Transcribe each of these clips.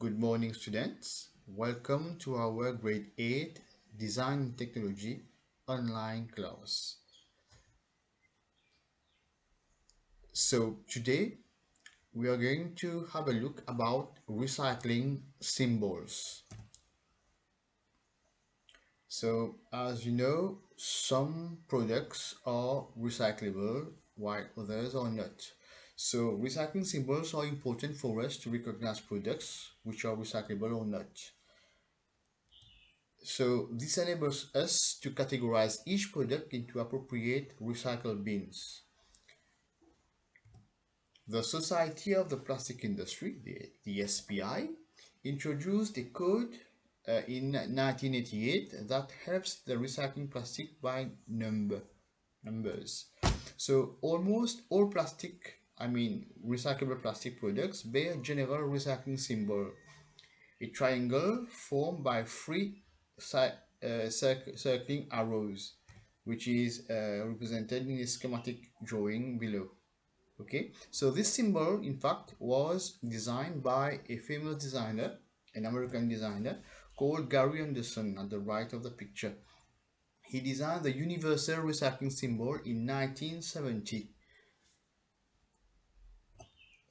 Good morning, students. Welcome to our grade 8 Design and Technology online class. So today we are going to have a look about recycling symbols. So as you know, some products are recyclable while others are not. So recycling symbols are important for us to recognize products which are recyclable or not. So this enables us to categorize each product into appropriate recycle bins. The Society of the Plastic Industry, the SPI, introduced a code in 1988 that helps the recycling plastic by numbers. So almost all recyclable plastic products bear a general recycling symbol, a triangle formed by three circling arrows, which is represented in a schematic drawing below. Okay, so this symbol in fact was designed by a famous designer, an American designer called Gary Anderson at the right of the picture. He designed the universal recycling symbol in 1970.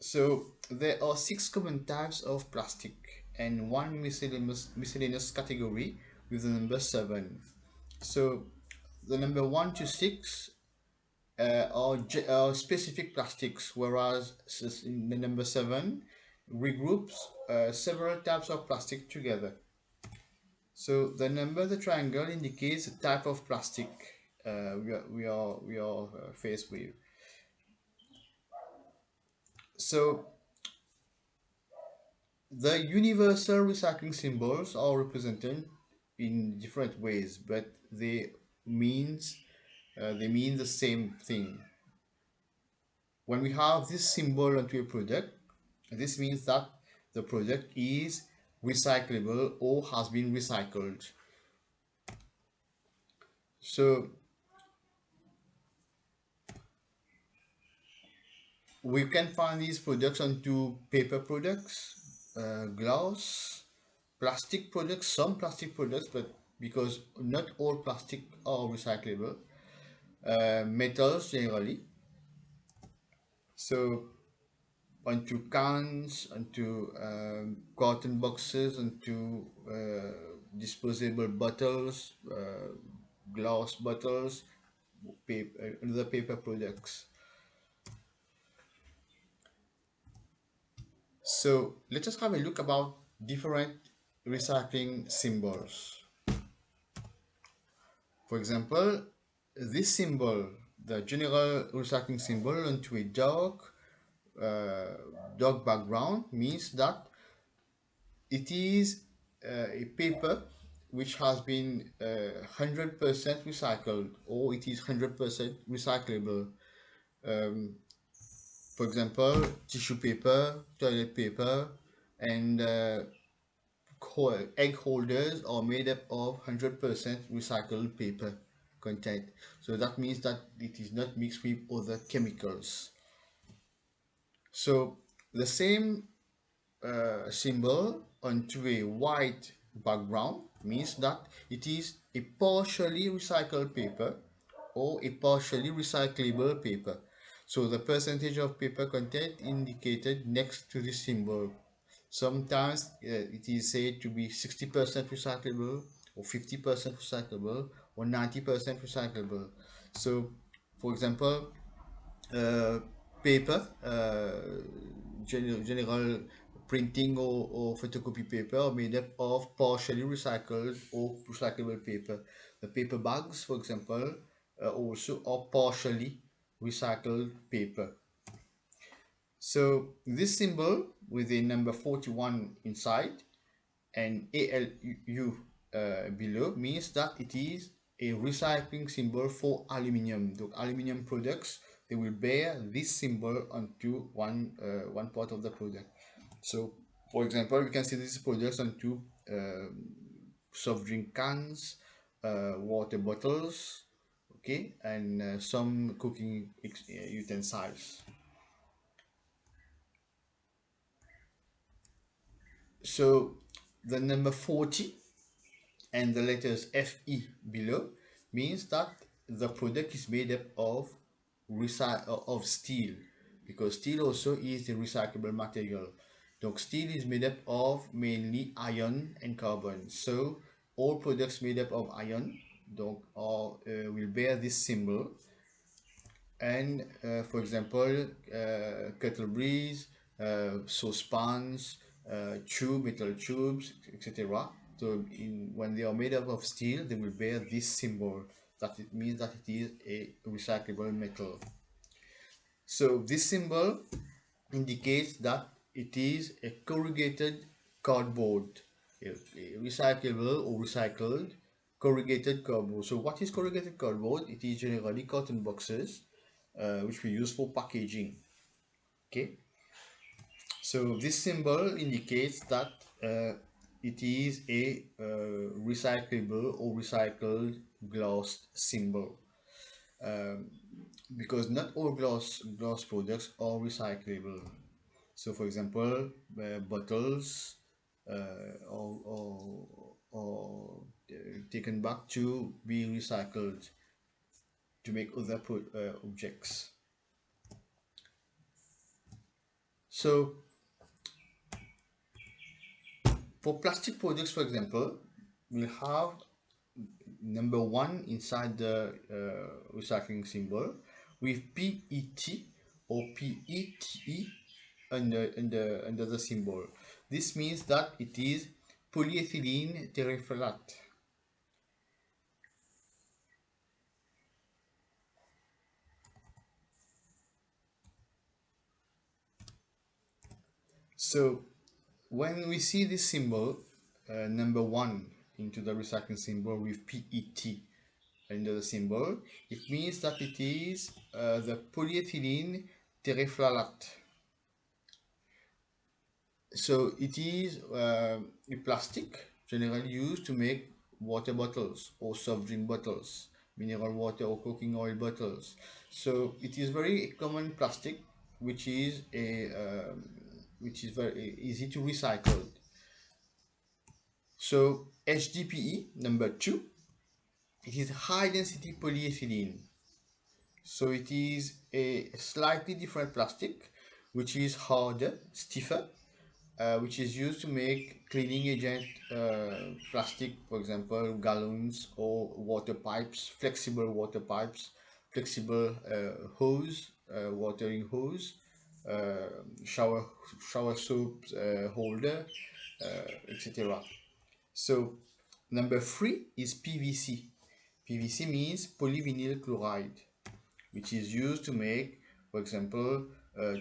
So there are six common types of plastic and one miscellaneous category with the number 7. So the number 1 to 6 are specific plastics, whereas the number 7 regroups several types of plastic together. So the number, the triangle, indicates the type of plastic we are faced with. So the universal recycling symbols are represented in different ways, but they mean the same thing. When we have this symbol onto a product, this means that the product is recyclable or has been recycled. So we can find these products onto paper products, glass, plastic products, some plastic products, but because not all plastic are recyclable, metals generally. So onto cans, onto carton boxes, onto disposable bottles, glass bottles, paper, other paper products. So let us have a look about different recycling symbols. For example, this symbol, the general recycling symbol onto a uh, dark background, means that it is a paper which has been 100% recycled, or it is 100% recyclable. Um, for example, tissue paper, toilet paper, and egg holders are made up of 100% recycled paper content. So that means that it is not mixed with other chemicals. So the same symbol onto a white background means that it is a partially recycled paper or a partially recyclable paper. So the percentage of paper content indicated next to the symbol. Sometimes it is said to be 60% recyclable or 50% recyclable or 90% recyclable. So for example, uh, paper, general printing or photocopy paper are made up of partially recycled or recyclable paper. The paper bags, for example, also are partially recycled paper. So this symbol with a number 41 inside and ALU below means that it is a recycling symbol for aluminium. The aluminium products, they will bear this symbol onto one part of the product. So for example, we can see these products onto soft drink cans, water bottles, okay, and some cooking utensils. So the number 40 and the letters FE below means that the product is made up of steel, because steel also is a recyclable material. Donc steel is made up of mainly iron and carbon. So all products made up of iron donc will bear this symbol. And for example, cutleries, saucepans, metal tubes, etc. So when they are made up of steel, they will bear this symbol. That it means that it is a recyclable metal. So this symbol indicates that it is a corrugated cardboard, a recyclable or recycled corrugated cardboard. So what is corrugated cardboard? It is generally carton boxes, which we use for packaging. Okay, so this symbol indicates that it is a recyclable or recycled glass symbol. Um, because not all glass products are recyclable. So, for example, bottles or taken back to be recycled to make other objects. So, for plastic products, for example, we have number one inside the recycling symbol with PET or PETE under the symbol. This means that it is polyethylene terephthalate. So when we see this symbol, number one into the recycling symbol with PET under the symbol, it means that it is the polyethylene terephthalate. So it is a plastic generally used to make water bottles or soft drink bottles, mineral water or cooking oil bottles. So it is very common plastic, which is very easy to recycle. So HDPE number two, it is high density polyethylene. So it is a slightly different plastic, which is harder, stiffer, which is used to make cleaning agent plastic, for example, gallons or water pipes, flexible water pipes, flexible hose, watering hose, uh, shower shower soap holder, etc. So number three is PVC. PVC means polyvinyl chloride, which is used to make, for example,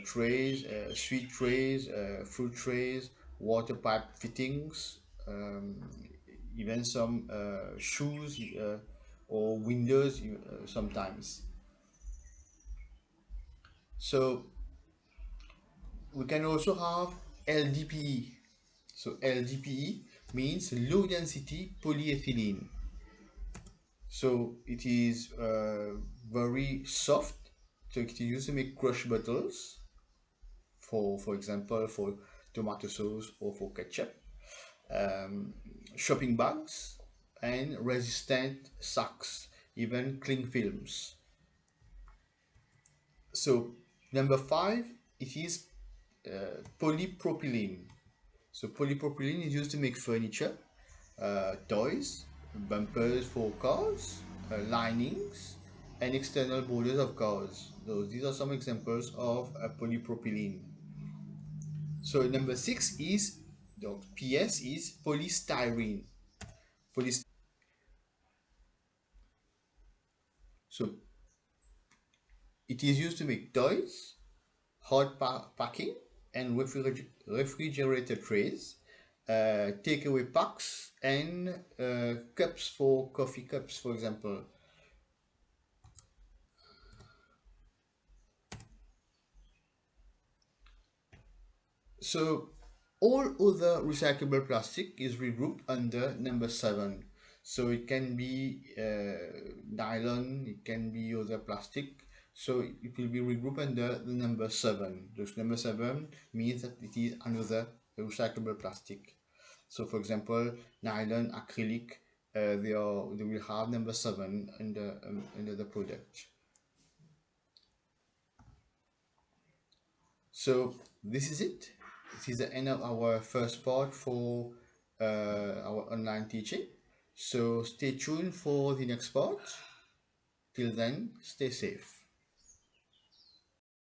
trays, sweet trays, fruit trays, water pipe fittings, um, even some shoes or windows sometimes. So we can also have LDPE. So LDPE means low density polyethylene. So it is very soft. So it is used to make crush bottles, for example, for tomato sauce or for ketchup, um, shopping bags, and resistant sacks, even cling films. So number five, it is polypropylene. So polypropylene is used to make furniture, toys, bumpers for cars, linings, and external borders of cars. So these are some examples of polypropylene. So number six is, the PS is polystyrene. So it is used to make toys, packing, and refrigerator trays, takeaway packs, and cups for coffee cups, for example. So all other recyclable plastic is regrouped under number seven. So it can be nylon, it can be other plastic. So it will be regrouped under the number seven. Those number seven means that it is another recyclable plastic. So, for example, nylon, acrylic, they will have number 7 under the product. So this is it. This is the end of our first part for our online teaching. So stay tuned for the next part. Till then, stay safe.